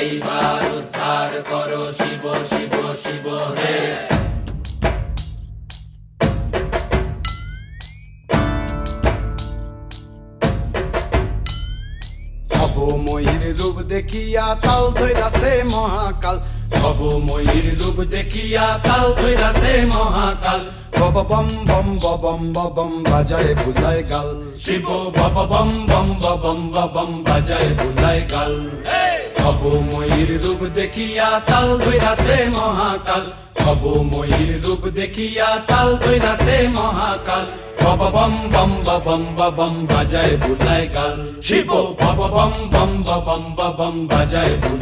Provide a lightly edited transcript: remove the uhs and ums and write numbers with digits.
এইবার উদ্ধার করো শিব শিব শিব হে। ভবময়ীর রূপ দেখিয়া তাল ধইরাছে মহাকাল, ভবময়ীর রূপ দেখিয়া তাল ধইরাছে মহাকাল। বব বম বম বম বম বাজায় বুলায় গাল, শিব বব বম বম বম বম বাজায় বুলায় গাল। ভবময়ীর রূপ দেখিয়া তাল ধইরাছে মহাকাল, ভবময়ীর রূপ দেখিয়া তাল ধইরাছে মহাকাল। বব বম বম বম বাজায় বুলায় গাল, শিব বব বম বম বম বাজায় বুলায়